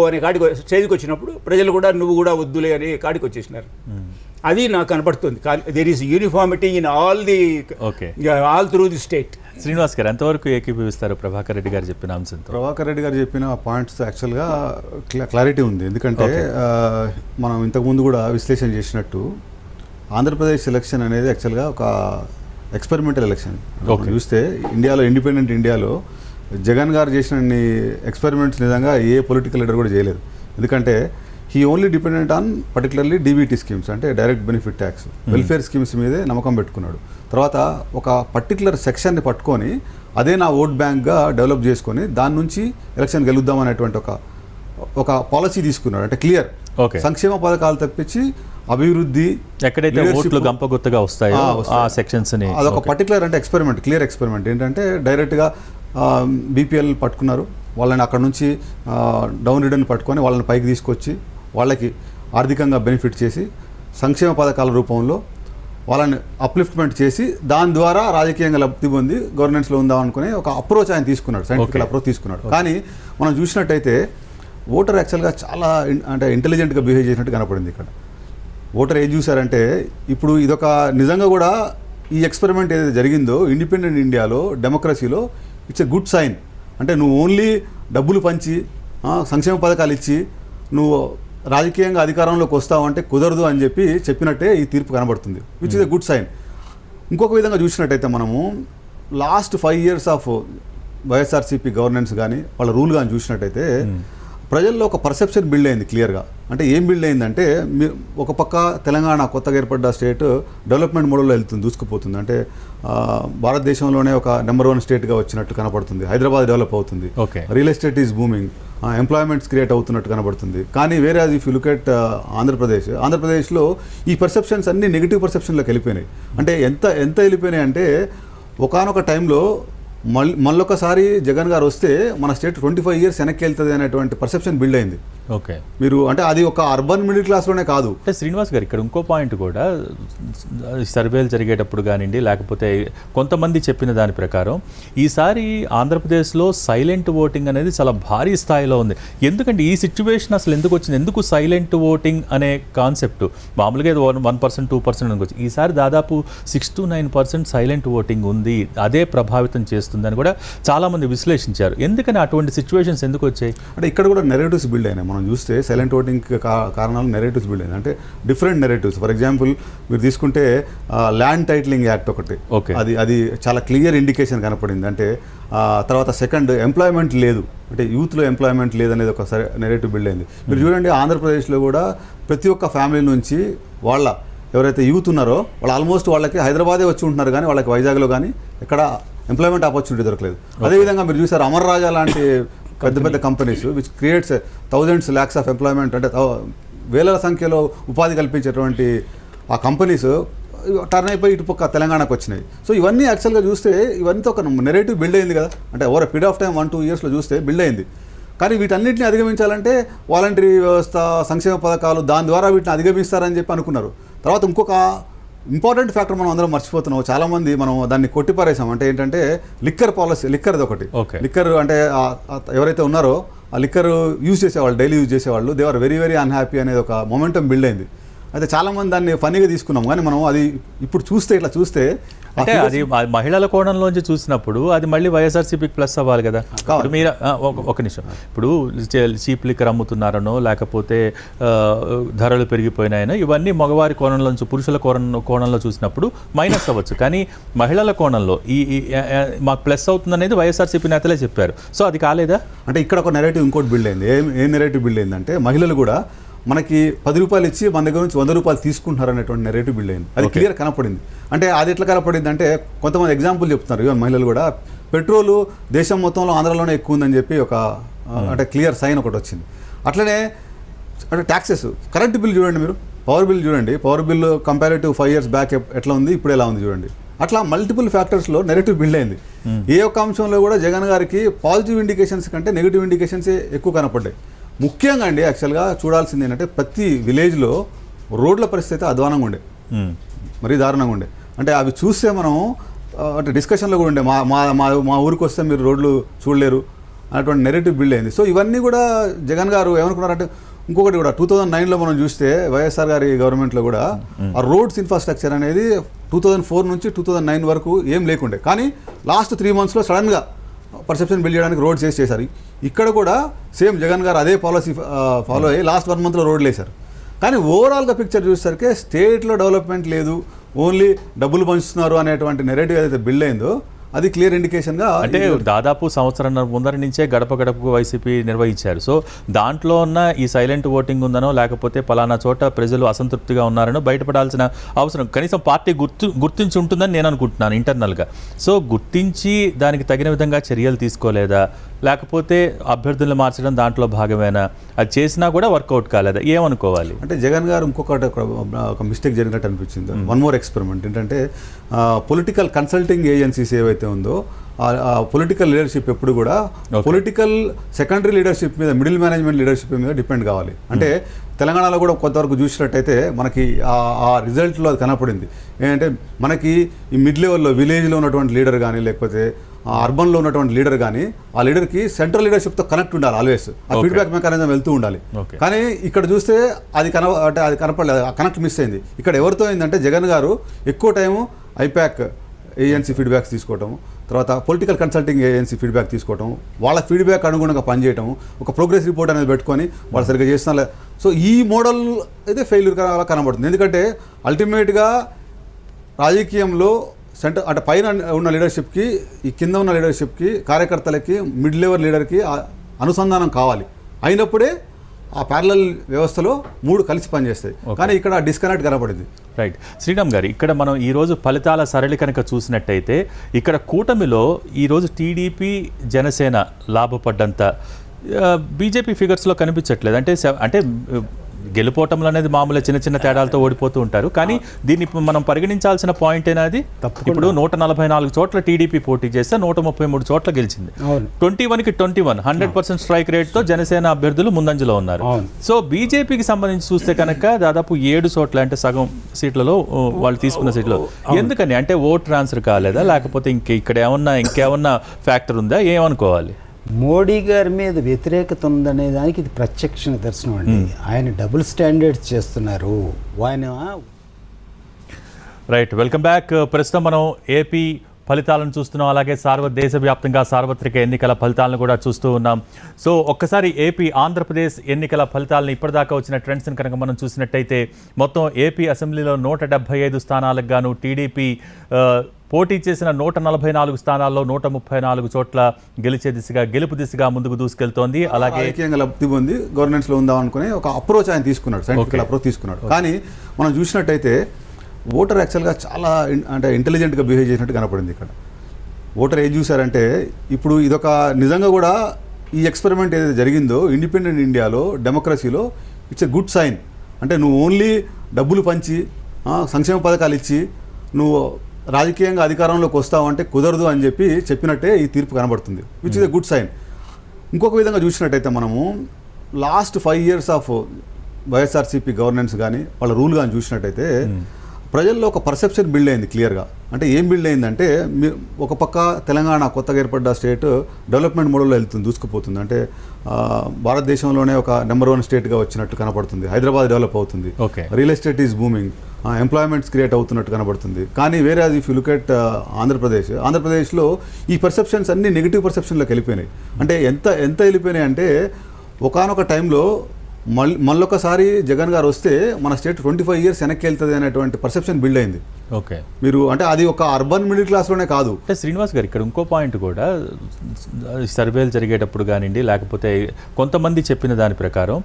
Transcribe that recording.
అనే కాడికి స్టేజ్కి వచ్చినప్పుడు ప్రజలు కూడా నువ్వు కూడా వద్దులే అనే కాడికి వచ్చేసినారు. అది నాకు కనపడుతుంది. There is uniformity in all through the state. Srinivas garu ఎంతవరకు ఏకీభవిస్తారు ప్రభాకర్ రెడ్డి గారు చెప్పిన అంశంతో? ప్రభాకర్ రెడ్డి గారు చెప్పిన పాయింట్స్ యాక్చువల్గా క్లారిటీ ఉంది. ఎందుకంటే మనం ఇంతకుముందు కూడా విశ్లేషణ చేసినట్టు ఆంధ్రప్రదేశ్ ఎలక్షన్ అనేది యాక్చువల్గా ఒక ఎక్స్పెరిమెంటల్ ఎలక్షన్. చూస్తే ఇండియాలో ఇండిపెండెంట్ ఇండియాలో జగన్ గారు చేసిన ఎక్స్పెరిమెంట్స్ నిజంగా ఏ పొలిటికల్ లీడర్ కూడా చేయలేదు. ఎందుకంటే he only dependent on particularly DBT schemes, అంటే direct benefit tax, welfare schemes మీదే నమ్మకం పెట్టుకున్నాడు. తర్వాత ఒక పర్టికులర్ సెక్షన్ని పట్టుకొని అదే నా ఓట్ బ్యాంక్గా డెవలప్ చేసుకొని దాని నుంచి ఎలక్షన్ గెలుద్దాం అనేటువంటి ఒక పాలసీ తీసుకున్నాడు. అంటే క్లియర్ సంక్షేమ పథకాలు తప్పించి అభివృద్ధి ఎక్కడైతే ఓట్లు గంపగుత్తగా వస్తాయో ఆ సెక్షన్స్ ని అదొక పర్టికులర్ అంటే ఎక్స్పెరిమెంట్, క్లియర్ ఎక్స్పెరిమెంట్. ఏంటంటే డైరెక్ట్గా బీపీఎల్ పట్టుకున్నారు, వాళ్ళని అక్కడ నుంచి డౌన్ రిడన్ పట్టుకొని వాళ్ళని పైకి తీసుకొచ్చి వాళ్ళకి ఆర్థికంగా బెనిఫిట్ చేసి సంక్షేమ పథకాల రూపంలో వాళ్ళని అప్లిఫ్ట్మెంట్ చేసి దాని ద్వారా రాజకీయంగా లబ్ధి పొంది గవర్నెన్స్లో ఉందాం అనుకునే ఒక అప్రోచ్ ఆయన తీసుకున్నాడు, సైంటిఫికల్ అప్రోచ్ తీసుకున్నాడు. కానీ మనం చూసినట్టయితే ఓటర్ యాక్చువల్గా చాలా అంటే ఇంటెలిజెంట్గా బిహేవ్ చేసినట్టు కనపడింది. ఇక్కడ ఓటర్ ఏం చూసారంటే ఇప్పుడు ఇదొక నిజంగా కూడా ఈ ఎక్స్పెరిమెంట్ ఏదైతే జరిగిందో ఇండిపెండెంట్ ఇండియాలో డెమోక్రసీలో ఇట్స్ ఎ గుడ్ సైన్. అంటే నువ్వు ఓన్లీ డబ్బులు పంచి సంక్షేమ పథకాలు ఇచ్చి నువ్వు రాజకీయంగా అధికారంలోకి వస్తావంటే కుదరదు అని చెప్పినట్టే ఈ తీర్పు కనబడుతుంది, which is a good sign. ఇంకొక విధంగా చూసినట్టయితే మనము last 5 years of YSRCP governance కానీ వాళ్ళ రూల్ కానీ చూసినట్టయితే ప్రజల్లో ఒక పర్సెప్షన్ బిల్డ్ అయింది క్లియర్గా. అంటే ఏం బిల్డ్ అయిందంటే ఒక పక్క తెలంగాణ కొత్తగా ఏర్పడ్డ స్టేట్ డెవలప్మెంట్ మోడల్లో వెళ్తుంది, దూసుకుపోతుంది. అంటే భారతదేశంలోనే ఒక నెంబర్ 1 స్టేట్గా వచ్చినట్టు కనపడుతుంది. హైదరాబాద్ డెవలప్ అవుతుంది, real estate is booming, employments create అవుతున్నట్టు కనబడుతుంది. కానీ వేరే అది ఇఫ్ యు లుక్ ఎట్ ఆంధ్రప్రదేశ్లో ఈ పర్సెప్షన్స్ అన్ని నెగిటివ్ పర్సెప్షన్లోకి వెళ్ళిపోయినాయి. అంటే ఎంత వెళ్ళిపోయినాయి అంటే ఒకానొక టైంలో మళ్ళొకసారి జగన్ గారు వస్తే మన స్టేట్ 25 years వెనక్కి వెళ్తుంది అనేటువంటి పర్సెప్షన్ బిల్డ్ అయింది. ఓకే, మీరు అంటే అది ఒక అర్బన్ మిడిల్ క్లాస్లోనే కాదు. అంటే శ్రీనివాస్ గారు ఇక్కడ ఇంకో పాయింట్ కూడా సర్వేలు జరిగేటప్పుడు కానివ్వండి, లేకపోతే కొంతమంది చెప్పిన దాని ప్రకారం ఈసారి ఆంధ్రప్రదేశ్లో సైలెంట్ ఓటింగ్ అనేది చాలా భారీ స్థాయిలో ఉంది. ఎందుకంటే ఈ సిచ్యువేషన్ అసలు ఎందుకు వచ్చింది? ఎందుకు సైలెంట్ ఓటింగ్ అనే కాన్సెప్ట్? మామూలుగా 1%, 2% అనుకోవచ్చు. ఈసారి దాదాపు 6 to 9% సైలెంట్ ఓటింగ్ ఉంది, అదే ప్రభావితం చేస్తుందని కూడా చాలామంది విశ్లేషించారు. ఎందుకని అటువంటి సిచ్యువేషన్స్ ఎందుకు వచ్చాయి? అంటే ఇక్కడ కూడా నెరేటివ్స్ బిల్డ్ అయినాయి. మనం చూస్తే సైలెంట్ ఓటింగ్ కారణాలు నెరేటివ్స్ బిల్డ్ అయింది. అంటే డిఫరెంట్ నెరేటివ్స్. ఫర్ ఎగ్జాంపుల్ మీరు తీసుకుంటే ల్యాండ్ టైటిలింగ్ యాక్ట్ ఒకటి, అది చాలా క్లియర్ ఇండికేషన్ కనపడింది. అంటే తర్వాత సెకండ్ ఎంప్లాయ్మెంట్ లేదు, అంటే యూత్లో ఎంప్లాయ్మెంట్ లేదనేది ఒక నెరేటివ్ బిల్డ్ అయింది. మీరు చూడండి ఆంధ్రప్రదేశ్లో కూడా ప్రతి ఒక్క ఫ్యామిలీ నుంచి వాళ్ళ ఎవరైతే యూత్ ఉన్నారో వాళ్ళు ఆల్మోస్ట్ వాళ్ళకి హైదరాబాదే వచ్చి ఉంటున్నారు, కానీ వాళ్ళకి వైజాగ్లో కానీ ఎక్కడ ఎంప్లాయ్మెంట్ ఆపర్చునిటీ దొరకలేదు. అదేవిధంగా మీరు చూసారు అమర్ రాజా లాంటి పెద్ద companies which creates thousands, lakhs of employment, అంటే వేల సంఖ్యలో ఉపాధి కల్పించేటువంటి ఆ కంపెనీస్ టర్న్ అయిపోయి ఇటుపక్క తెలంగాణకు వచ్చినాయి. సో ఇవన్నీ యాక్చువల్గా చూస్తే ఇవన్నీ ఒక నెరేటివ్ బిల్డ్ అయింది కదా. అంటే over a period of time 1-2 yearsలో చూస్తే బిల్డ్ అయింది. కానీ వీటన్నిటిని అధిగమించాలంటే వాలంటరీ వ్యవస్థ, సంక్షేమ పథకాలు, దాని ద్వారా వీటిని అధిగమిస్తారని చెప్పి అనుకున్నారు. తర్వాత ఇంకొక ఇంపార్టెంట్ ఫ్యాక్టర్ మనం అందరం మర్చిపోతున్నాం. చాలామంది మనం దాన్ని కొట్టిపారేసాం. అంటే ఏంటంటే లిక్కర్ పాలసీ, లిక్కర్ది ఒకటి. లిక్కర్ అంటే ఎవరైతే ఉన్నారో ఆ లిక్కర్ యూజ్ చేసేవాళ్ళు, డైలీ యూజ్ చేసేవాళ్ళు, దే ఆర్ వెరీ అన్హ్యాపీ అనేది ఒక మొమెంటం బిల్డ్ అయింది. అయితే చాలామంది దాన్ని ఫన్నీగా తీసుకున్నాం, కానీ మనం అది ఇప్పుడు చూస్తే ఇట్లా చూస్తే అంటే అది మహిళల కోణంలోంచి చూసినప్పుడు అది మళ్ళీ వైఎస్ఆర్సీపీకి ప్లస్ అవ్వాలి కదా. ఇప్పుడు మీరు ఒక నిమిషం, ఇప్పుడు చీప్ లిక్కర్ అమ్ముతున్నారనో లేకపోతే ధరలు పెరిగిపోయినాయనో ఇవన్నీ మగవారి కోణంలోంచి పురుషుల కోణంలో చూసినప్పుడు మైనస్ అవ్వచ్చు, కానీ మహిళల కోణంలో ఈ మాకు ప్లస్ అవుతుందనేది వైఎస్ఆర్సీపీ నేతలే చెప్పారు. సో అది కాలేదా? అంటే ఇక్కడ ఒక నెరేటివ్ ఇంకోటి బిల్డ్ అయింది. ఏం నెరేటివ్ బిల్డ్ అయిందంటే మహిళలు కూడా మనకి 10 రూపాయలు ఇచ్చి మన దగ్గర నుంచి 100 రూపాయలు తీసుకుంటున్నారు అనేటువంటి నెరేటివ్ బిల్డ్ అయింది. అది క్లియర్ కనపడింది. అంటే అది ఎట్లా కనపడింది అంటే కొంతమంది ఎగ్జాంపుల్ చెప్తున్నారు, ఈవెన్ మహిళలు కూడా పెట్రోలు దేశం మొత్తంలో ఆంధ్రలోనే ఎక్కువ ఉందని చెప్పి ఒక అంటే క్లియర్ సైన్ ఒకటి వచ్చింది. అట్లనే అంటే ట్యాక్సెస్, కరెంట్ బిల్ చూడండి, మీరు పవర్ బిల్ చూడండి, power bill comparative 5 years back ఎట్లా ఉంది, ఇప్పుడు ఎలా ఉంది చూడండి. అట్లా మల్టిపుల్ ఫ్యాక్టర్స్లో నెరేటివ్ బిల్డ్ అయింది. ఏ ఒక్క అంశంలో కూడా జగన్ గారికి పాజిటివ్ ఇండికేషన్స్ కంటే నెగిటివ్ ఇండికేషన్సే ఎక్కువ కనపడ్డాయి. ముఖ్యంగా అండి యాక్చువల్గా చూడాల్సింది ఏంటంటే ప్రతి విలేజ్లో రోడ్ల పరిస్థితి అధ్వానంగా ఉండే, మరీ దారుణంగా ఉండే. అంటే అవి చూస్తే మనం అంటే డిస్కషన్లో కూడా ఉండే, మా ఊరికి వస్తే మీరు రోడ్లు చూడలేరు, అనేటువంటి నెరేటివ్ బిల్డ్ అయింది. సో ఇవన్నీ కూడా జగన్ గారు ఏమనుకున్నారంటే, ఇంకొకటి కూడా 2009లో మనం చూస్తే వైఎస్ఆర్ గారి గవర్నమెంట్లో కూడా ఆ రోడ్స్ ఇన్ఫ్రాస్ట్రక్చర్ అనేది 2004 నుంచి 2009 వరకు ఏం లేకుండే, కానీ లాస్ట్ 3 monthsలో సడన్గా పర్సెప్షన్ బిల్డ్ చేయడానికి రోడ్స్ చేశారు. ఇక్కడ కూడా సేమ్ జగన్ గారు అదే పాలసీ ఫాలో అయ్యి లాస్ట్ 1 monthలో రోడ్లు వేశారు. కానీ ఓవరాల్గా పిక్చర్ చూసేసరికి స్టేట్లో డెవలప్మెంట్ లేదు, ఓన్లీ డబ్బులు పంచుతున్నారు అనేటువంటి నెరేటివ్ ఏదైతే బిల్డ్ అయిందో అది క్లియర్ ఇండికేషన్గా, అంటే దాదాపు సంవత్సరం ముందర నుంచే గడప గడపకు వైసీపీ నిర్వహించారు. సో దాంట్లో ఉన్న ఈ సైలెంట్ ఓటింగ్ ఉందనో లేకపోతే పలానా చోట ప్రజలు అసంతృప్తిగా ఉన్నారనో బయటపడాల్సిన అవసరం కనీసం పార్టీ గుర్తించి ఉంటుందని నేను అనుకుంటున్నాను ఇంటర్నల్గా. సో గుర్తించి దానికి తగిన విధంగా చర్యలు తీసుకోలేదా, లేకపోతే అభ్యర్థులను మార్చడం దాంట్లో భాగమేనా, అది చేసినా కూడా వర్కౌట్ కాలేదా, ఏమనుకోవాలి? అంటే జగన్ గారు ఇంకొకటి ఒక మిస్టేక్ జరిగినట్టు అనిపించింది. వన్ మోర్ ఎక్స్పెరిమెంట్ ఏంటంటే, పొలిటికల్ కన్సల్టింగ్ ఏజెన్సీస్ ఏవైతే ఉందో ఆ పొలిటికల్ లీడర్షిప్ ఎప్పుడు కూడా పొలిటికల్ సెకండరీ లీడర్షిప్ మీద, మిడిల్ మేనేజ్మెంట్ లీడర్షిప్ మీద డిపెండ్ కావాలి. అంటే తెలంగాణలో కూడా కొంతవరకు చూసినట్టయితే మనకి ఆ రిజల్ట్లో అది కనపడింది. ఏంటంటే మనకి ఈ మిడ్ లెవెల్లో విలేజ్లో ఉన్నటువంటి లీడర్ కానీ, లేకపోతే అర్బన్లో ఉన్నటువంటి లీడర్ కానీ, ఆ లీడర్కి సెంట్రల్ లీడర్షిప్తో కనెక్ట్ ఉండాలి, ఆల్వేస్ ఆ ఫీడ్బ్యాక్ మెకానిజం వెళ్తూ ఉండాలి. కానీ ఇక్కడ చూస్తే అది కనపడలేదు, ఆ కనెక్ట్ మిస్ అయింది. ఇక్కడ ఎవరితో అయిందంటే జగన్ గారు ఎక్కువ టైము ఐపాక్ ఏజెన్సీ ఫీడ్బ్యాక్స్ తీసుకోవటం, తర్వాత పొలిటికల్ కన్సల్టింగ్ ఏజెన్సీ ఫీడ్బ్యాక్ తీసుకోవటం, వాళ్ళ ఫీడ్బ్యాక్ అనుగుణంగా పనిచేయటం, ఒక ప్రోగ్రెస్ రిపోర్ట్ అనేది పెట్టుకొని వాళ్ళు సరిగ్గా చేస్తున్నా. సో ఈ మోడల్ అయితే ఫెయిల్యూర్ కనబడుతుంది. ఎందుకంటే అల్టిమేట్గా రాజకీయంలో అంటే పైన ఉన్న లీడర్షిప్కి, ఈ కింద ఉన్న లీడర్షిప్కి, కార్యకర్తలకి, మిడ్ లెవెల్ లీడర్కి అనుసంధానం కావాలి. అయినప్పుడే ఆ ప్యారలల్ వ్యవస్థలో 3 కలిసి పనిచేస్తాయి. కానీ ఇక్కడ డిస్కనెక్ట్ కనబడింది. రైట్. శ్రీరామ్ గారు, ఇక్కడ మనం ఈరోజు ఫలితాల సరళి కనుక చూసినట్టయితే ఇక్కడ కూటమిలో ఈరోజు టీడీపీ, జనసేన లాభపడ్డంత బీజేపీ ఫిగర్స్లో కనిపించట్లేదు. అంటే గెలుపోవటంలో అనేది మామూలు చిన్న చిన్న తేడాలతో ఓడిపోతూ ఉంటారు. కానీ దీన్ని మనం పరిగణించాల్సిన పాయింట్ అనేది, ఇప్పుడు 144 చోట్ల టీడీపీ పోటీ చేస్తే 133 చోట్ల గెలిచింది. 21కి 21 100% స్ట్రైక్ రేట్తో జనసేన అభ్యర్థులు ముందంజలో ఉన్నారు. సో బీజేపీకి సంబంధించి చూస్తే కనుక దాదాపు 7 చోట్ల, అంటే సగం సీట్లలో వాళ్ళు తీసుకున్న సీట్లో. ఎందుకని అంటే ఓట్ ట్రాన్స్ఫర్ కాలేదా, లేకపోతే ఇంకేమన్నా ఫ్యాక్టర్ ఉందా, ఏమనుకోవాలి? మోడీ గారి మీద వ్యతిరేకత ఉందనే దానికి ఇది ప్రత్యక్ష నిదర్శనం అండి. ఆయన డబుల్ స్టాండర్డ్స్ చేస్తున్నారు. ఆయన రైట్. Welcome back. ప్రస్తుతం మనం ఏపీ ఫలితాలను చూస్తున్నాం, అలాగే దేశవ్యాప్తంగా సార్వత్రిక ఎన్నికల ఫలితాలను కూడా చూస్తూ ఉన్నాం. సో ఒక్కసారి ఆంధ్రప్రదేశ్ ఎన్నికల ఫలితాలను ఇప్పటిదాకా వచ్చిన ట్రెండ్స్ని కనుక మనం చూసినట్టయితే, మొత్తం ఏపీ అసెంబ్లీలో 175 స్థానాలకు గాను టీడీపీ పోటీ చేసిన 144 స్థానాల్లో 134 చోట్ల గెలుపు దిశగా ముందుకు దూసుకెళ్తోంది. అలాగే లబ్ధి పొంది గవర్నెన్స్లో ఉందాం అనుకునే ఒక అప్రోచ్ ఆయన తీసుకున్నాడు, సైంటిఫికల్ అప్రోచ్ తీసుకున్నాడు. కానీ మనం చూసినట్టయితే ఓటర్ యాక్చువల్గా చాలా అంటే ఇంటెలిజెంట్గా బిహేవ్ చేసినట్టు కనపడింది. ఇక్కడ ఓటర్ ఏం చూసారంటే, ఇప్పుడు ఇదొక నిజంగా కూడా ఈ ఎక్స్పెరిమెంట్ ఏదైతే జరిగిందో ఇండిపెండెంట్ ఇండియాలో, డెమోక్రసీలో, ఇట్స్ ఎ గుడ్ సైన్. అంటే నువ్వు ఓన్లీ డబ్బులు పంచి, సంక్షేమ పథకాలు ఇచ్చి నువ్వు రాజకీయంగా అధికారంలోకి వస్తావంటే కుదరదు అని చెప్పినట్టే ఈ తీర్పు కనబడుతుంది, which is a good sign. ఇంకొక విధంగా చూసినట్టయితే మనము last 5 years of YSRCP governance కానీ, వాళ్ళ రూల్ కానీ చూసినట్టయితే ప్రజల్లో ఒక పర్సెప్షన్ బిల్డ్ అయింది క్లియర్గా. అంటే ఏం బిల్డ్ అయిందంటే, ఒక పక్క తెలంగాణ కొత్తగా ఏర్పడ్డ స్టేట్ డెవలప్మెంట్ మోడల్లో వెళ్తుంది, దూసుకుపోతుంది. అంటే భారతదేశంలోనే ఒక నెంబర్ 1 స్టేట్గా వచ్చినట్టు కనపడుతుంది. హైదరాబాద్ డెవలప్ అవుతుంది, real estate is booming, employments create అవుతున్నట్టు కనబడుతుంది. కానీ వేరే ఇఫ్ యూ లుక్ ఎట్ ఆంధ్రప్రదేశ్లో ఈ పర్సెప్షన్స్ అన్ని నెగిటివ్ పర్సెప్షన్లోకి వెళ్ళిపోయినాయి. అంటే ఎంత వెళ్ళిపోయినాయి అంటే, ఒకానొక టైంలో మళ్ళొకసారి జగన్ గారు వస్తే మన స్టేట్ 25 years వెనక్కి వెళ్తుంది అనేటువంటి పర్సెప్షన్ బిల్డ్ అయింది. ఓకే, మీరు అంటే అది ఒక అర్బన్ మిడిల్ క్లాస్లోనే కాదు. అంటే శ్రీనివాస్ గారు, ఇక్కడ ఇంకో పాయింట్ కూడా, సర్వేలు జరిగేటప్పుడు కానివ్వండి, లేకపోతే కొంతమంది చెప్పిన దాని ప్రకారం